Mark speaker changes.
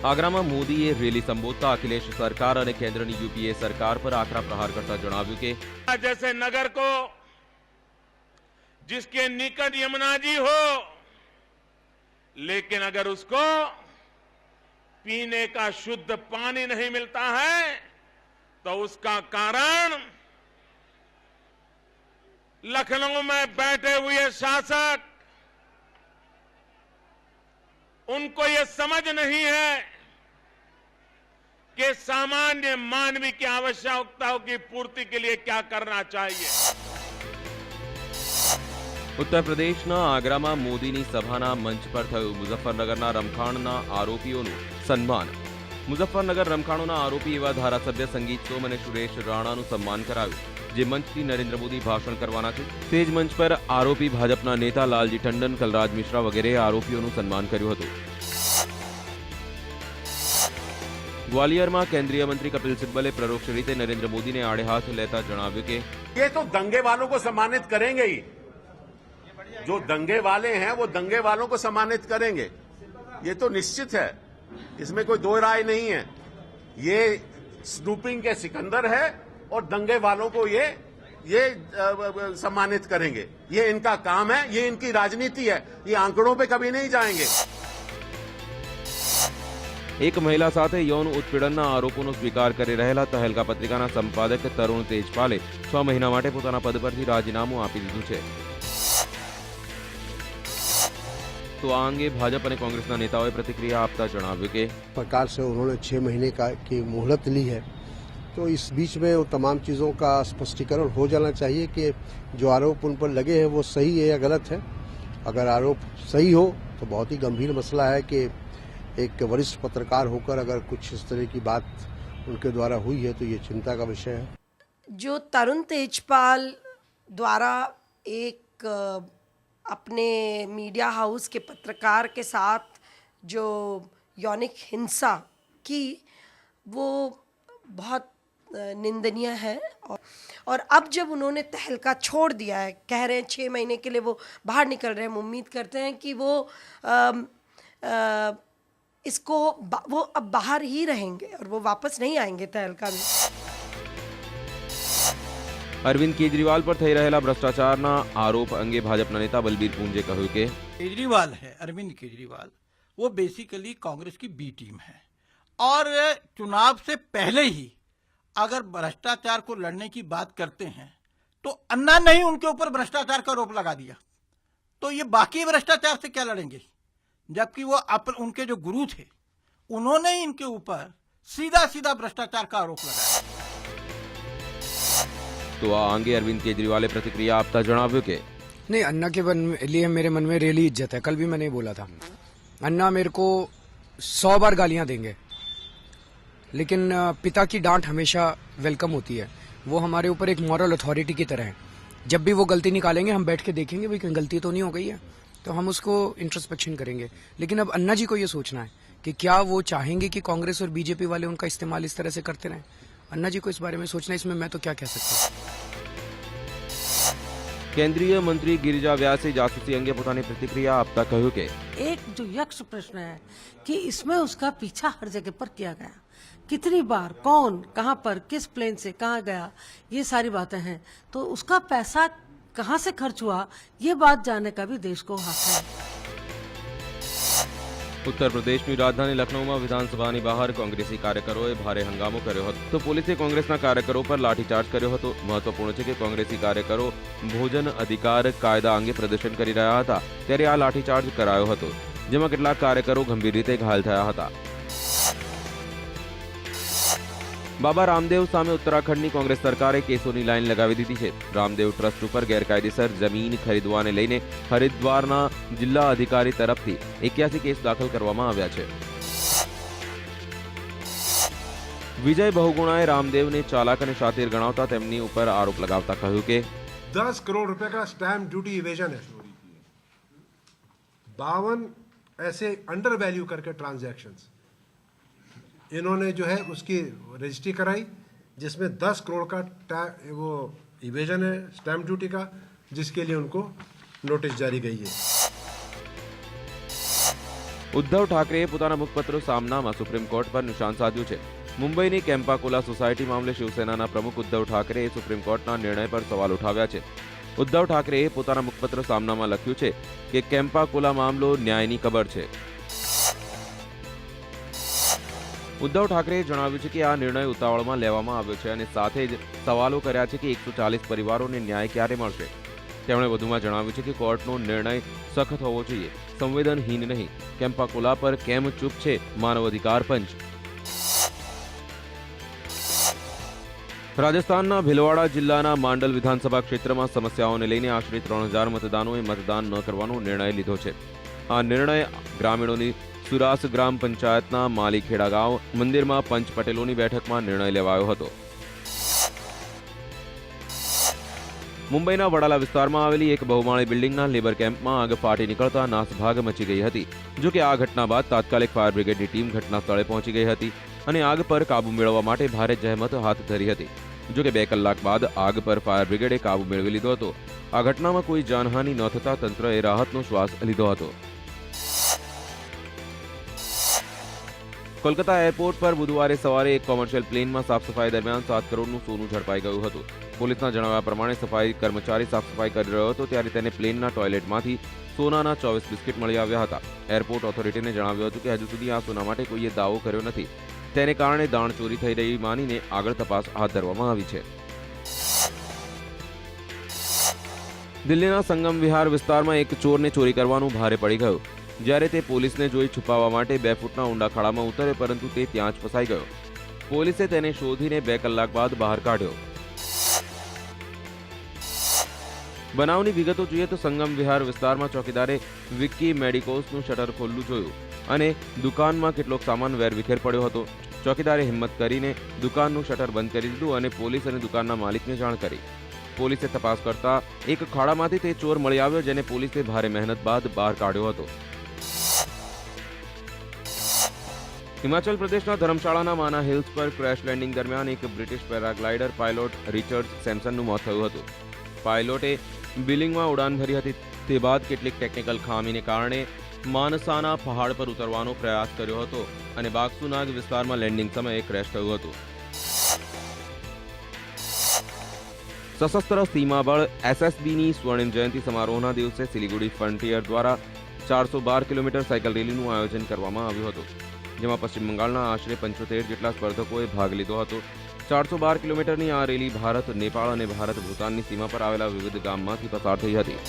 Speaker 1: આગ્રામાં મોદીએ રેલી સંબોધતા અખિલેશ સરકાર અને કેન્દ્રની યુપીએ સરકાર પર આકરા પ્રહાર કરતા જણાવ્યું કે
Speaker 2: जैसे नगर को जिसके निकट यमुना जी हो, लेकिन अगर उसको पीने का शुद्ध पानी नहीं मिलता है तो उसका कारण लखनऊ में बैठे हुए शासक, उनको ये समझ नहीं है कि सामान्य मानवीय की आवश्यकताओं की पूर्ति के लिए क्या करना चाहिए।
Speaker 1: ઉત્તર પ્રદેશના આગ્રામાં મોદીની સભાના મંચ પર થયું મુઝફ્ફરનગરના રમખાણના આરોપીઓનું સન્માન। મુઝફ્ફરનગર રમખાણોના આરોપી એવા ધારાસભ્ય સંગીત સોમ અને સુરેશ રાણાનું સન્માન કરાયું, જે મંચથી નરેન્દ્ર મોદી ભાષણ કરવાના છે। તે જ મંચ પર આરોપી ભાજપના નેતા લાલજી ટંડન, કલરાજ મિશ્રા વગેરે આરોપીઓનું સન્માન કર્યું હતું। ग्वालियરમાં केंद्रीय मंत्री कपिल सिब्बले परोक्ष रीते नरेंद्र मोदी ने आड़े हाथ लेता जણાવ્યું કે
Speaker 3: ये तो दंगे वालों को सम्मानित करेंगे ही, जो दंगे वाले हैं वो दंगे वालों को सम्मानित करेंगे, ये तो निश्चित है, इसमें कोई दो राय नहीं है। ये स्नूपिंग के सिकंदर है और दंगे वालों को ये सम्मानित करेंगे, ये इनका काम है, ये इनकी राजनीति है, ये आंकड़ों पे कभी नहीं जाएंगे।
Speaker 1: એક મહિલા સાથે યૌન ઉત્પીડનના આરોપોનો સ્વીકાર કરી રહેલા તહેલકા પત્રિકાના સંપાદક તરુણ તેજપાલે 6 મહિના માટે પોતાના પદ પરથી રાજીનામું આપી દીધું છે। તો આ અંગે ભાજપ અને કોંગ્રેસના નેતાઓએ પ્રતિક્રિયા આપતા જણાવ્યું કે
Speaker 4: सरकार से उन्होंने 6 महीने की मोहलत ली है, तो इस बीच में वो तमाम चीज़ों का स्पष्टीकरण हो जाना चाहिए कि जो आरोप उन पर लगे हैं वो सही है या गलत है। अगर आरोप सही हो तो बहुत ही गंभीर मसला है कि एक वरिष्ठ पत्रकार होकर अगर कुछ इस तरह की बात उनके द्वारा हुई है तो ये चिंता का विषय है।
Speaker 5: जो तरुण तेजपाल द्वारा एक अपने मीडिया हाउस के पत्रकार के साथ जो यौनिक हिंसा की, वो बहुत निंदनीय है। और अब जब उन्होंने तहलका छोड़ दिया है, कह रहे हैं 6 महीने के लिए वो बाहर निकल रहे हैं, हम उम्मीद करते हैं कि वो वो अब बाहर ही रहेंगे और वो वापस नहीं आएंगे तहलका में।
Speaker 1: અરવિંદ કેજરીવાલ પર થઈ રહેલા ભ્રષ્ટાચારના આરોપ અંગે ભાજપના નેતા બલબીર પૂંજે કહ્યું કે
Speaker 6: केजरीवाल है, अरविंद केजरीवाल, वो बेसिकली कांग्रेस की बी टीम है और चुनाव से पहले ही अगर भ्रष्टाचार को लड़ने की बात करते हैं तो अन्ना ने ही उनके ऊपर भ्रष्टाचार का आरोप लगा दिया, तो ये बाकी भ्रष्टाचार से क्या लड़ेंगे? जबकि वो उनके जो गुरु थे उन्होंने ही इनके ऊपर सीधा सीधा भ्रष्टाचार का आरोप लगाया।
Speaker 1: તો આ અંગે અરવિંદ કેજરીવાલે પ્રતિક્રિયા આપતા જણાવ્યું કે
Speaker 7: नहीं, अन्ना के लिए मेरे मन में रियली इज्जत है। कल भी मैंने बोला था, अन्ना मेरे को 100 बार गालियां देंगे लेकिन पिता की डांट हमेशा वेलकम होती है। वो हमारे ऊपर एक मॉरल अथॉरिटी की तरह है। जब भी वो गलती निकालेंगे हम बैठ के देखेंगे भाई कहीं गलती तो नहीं हो गई है, तो हम उसको इंट्रोस्पेक्शन करेंगे। लेकिन अब अन्ना जी को ये सोचना है कि क्या वो चाहेंगे कि कांग्रेस और बीजेपी वाले उनका इस्तेमाल इस तरह से करते रहें। अन्ना जी को इस बारे में सोचना है, इसमें मैं तो क्या कह सकता हूँ।
Speaker 1: કેન્દ્રીય મંત્રી ગિરિજા વ્યાસે જાસૂસી અંગે પોતાની પ્રતિક્રિયા આપતા કહ્યું કે
Speaker 8: एक जो यक्ष प्रश्न है कि इसमें उसका पीछा हर जगह पर किया गया, कितनी बार, कौन, कहां पर, किस प्लेन से कहां गया, ये सारी बातें हैं। तो उसका पैसा कहां से खर्च हुआ, ये बात जानने का भी देश को हक है।
Speaker 1: ઉત્તર પ્રદેશની રાજધાની લખનૌમાં વિધાનસભાની બહાર કોંગ્રેસી કાર્યકરોએ ભારે હંગામો કર્યો હતો, તો પોલીસે કોંગ્રેસના કાર્યકરો પર લાઠીચાર્જ કર્યો હતો। મહત્વપૂર્ણ છે કે કોંગ્રેસી કાર્યકરો ભોજન અધિકાર કાયદા અંગે પ્રદર્શન કરી રહ્યા હતા ત્યારે આ લાઠીચાર્જ કરાયો હતો, જેમાં કેટલાક કાર્યકરો ગંભીર રીતે ઘાયલ થયા હતા। બાબા રામદેવ સામે ઉત્તરાખંડની કોંગ્રેસ સરકારે કેસોની લાઈન લગાવી દીધી છે। રામદેવ ટ્રસ્ટ ઉપર ગેરકાયદેસર જમીન ખરીદવાને લઈને હરિદ્વારના જિલ્લા અધિકારી તરફથી 81 કેસ દાખલ કરવામાં આવ્યા છે। વિજય બહુગુણાએ રામદેવને ચાલાક અને શાતિર ગણાવતા તેમની ઉપર આરોપ લગાવતા કહ્યું કે
Speaker 9: 10 करोड़ रुपए का स्टैम्प ड्यूटी इवेजन है। 52 ऐसे अंडर वैल्यू करके ट्रांजैक्शंस इन्होंने जो है उसकी रजिस्ट्री कराई, जिसमें 10 करोड़ का वो इवेजन है स्टैम्प ड्यूटी का, जिसके लिए उनको नोटिस जारी गई है।
Speaker 1: ઉદ્ધવ ઠાકરેએ પોતાના મુખપત્ર સામનામાં સુપ્રીમ કોર્ટ પર નિશાન સાધ્યું છે. મુંબઈની કેમ્પાકોલા સોસાયટી મામલે શિવસેનાના પ્રમુખ ઉદ્ધવ ઠાકરેએ સુપ્રીમ કોર્ટના નિર્ણય પર સવાલ ઉઠાવ્યા છે. ઉદ્ધવ ઠાકરેએ પોતાના મુખપત્ર સામનામાં લખ્યું છે કે કેમ્પાકોલા મામલો ન્યાયની કબર છે. ઉદ્ધવ ઠાકરેએ જણાવ્યું છે કે આ નિર્ણય ઉતાવળમાં લેવામાં આવ્યો છે અને સાથે જ સવાલો કર્યા છે કે 140 પરિવારોને ન્યાય ક્યારે મળશે. તેમણે વધુમાં જણાવ્યું છે કે કોર્ટનો નિર્ણય સખત હોવો જોઈએ, સંવેદનહીન નહીં. કેમ્પાકોલા પર કેમ ચૂપ છે માનવ અધિકાર પંચ? રાજસ્થાનના ભીલવાડા જિલ્લાના માંડલ વિધાનસભા ક્ષેત્રમાં સમસ્યાઓને લઈને આશરે 3000 મતદારોએ મતદાન ન કરવાનો નિર્ણય લીધો છે. આ નિર્ણય ગ્રામીણોની સુરાસ ગ્રામ પંચાયતના માલીખેડા ગામ મંદિરમાં પંચ પટેલોની બેઠકમાં નિર્ણય લેવાયો હતો. મુંબઈના વડાલા વિસ્તારમાં આવેલી એક બહુમાળી બિલ્ડિંગના લેબર કેમ્પમાં આગ ફાટી નીકળતા નાસભાગ મચી ગઈ હતી. જો કે આ ઘટના બાદ તાત્કાલિક ફાયર બ્રિગેડની ટીમ ઘટના સ્થળે પહોંચી ગઈ હતી અને આગ પર કાબુ મેળવવા માટે ભારે જહેમત હાથ ધરી હતી. જો કે 2 કલાક બાદ આગ પર ફાયર બ્રિગેડે કાબુ મેળવી લીધો હતો. આ ઘટનામાં કોઈ જાનહાનિ ન થતા તંત્રએ રાહતનો શ્વાસ લીધો હતો. કોલકાતા એરપોર્ટ પર બુધવારે સવારે એક કોમર્શિયલ પ્લેનમાં સાફ સફાઈ દરમિયાન 7 કરોડનું સોનું ઝડપાઈ ગયું હતું. પોલીસના જણાવ્યા પ્રમાણે સફાઈ કર્મચારી સાફ સફાઈ કરી રહ્યો હતો ત્યારે તેને પ્લેનના ટોયલેટમાંથી સોનાના 24 બિસ્કિટ મળી આવ્યા હતા. એરપોર્ટ ઓથોરિટીને જણાવ્યું હતું કે હજુ સુધી આ સોના માટે કોઈએ દાવો કર્યો નથી. તેને કારણે દાણચોરી થઈ રહી માનીને આગળ તપાસ હાથ ધરવામાં આવી છે. દિલ્હીના સંગમ વિહાર વિસ્તારમાં એક ચોરને ચોરી કરવાનું ભારે પડી ગયું. જ્યારે તે પોલીસને જોઈ છુપાવવા માટે 2 ફૂટના ઊંડા ખાડામાં ઉતર્યો, પરંતુ તે ત્યાં જ ફસાઈ ગયો. પોલીસે તેને શોધીને 2 કલાક બાદ બહાર કાઢ્યો. બનાવની વિગતો જોઈએ તો સંગમ વિહાર વિસ્તારમાં ચોકીદારે વિક્કી મેડિકોસનું શટર ખોલ્લું જોયું અને દુકાનમાં કેટલોક સામાન વેરવિખેર પડ્યો હતો. ચોકીદારે હિંમત કરીને દુકાનનું શટર બંધ કરી દીધું અને પોલીસ અને દુકાનના માલિકને જાણ કરી. પોલીસે તપાસ કરતા એક ખાડામાંથી તે ચોર મળી આવ્યો, જેને પોલીસે ભારે મહેનત બાદ બહાર કાઢ્યો હતો. હિમાચલ પ્રદેશના ધર્મશાળાના માના હિલ્સ પર ક્રેશ લેન્ડિંગ દરમિયાન એક બ્રિટિશ પેરાગ્લાઇડર પાયલોટ રિચર્ડ સેમ્સનનું મોત થયું હતું. પાયલોટે બિલિંગમાં ઉડાન ભરી હતી. તે બાદ કેટલીક ટેકનિકલ ખામીને કારણે માનસાના પહાડ પર ઉતરવાનો પ્રયાસ કર્યો હતો અને બાગસુનાગ વિસ્તારમાં લેન્ડિંગ સમયે ક્રેશ થયું હતું. સશસ્ત્ર સીમા બળ SSBની સ્વર્ણિમ જયંતિ સમારોહના દિવસે સિલિગુડી ફ્રન્ટિયર દ્વારા 412 કિલોમીટર સાયકલ રેલીનું આયોજન કરવામાં આવ્યું હતું, જેમાં પશ્ચિમ બંગાળના આશરે 75 જેટલા સ્પર્ધકોએ ભાગ લીધો હતો. 412 કિલોમીટરની આ રેલી ભારત, નેપાળ અને ભારત ભૂતાનની સીમા પર આવેલા વિવિધ ગામમાંથી પસાર થઈ હતી.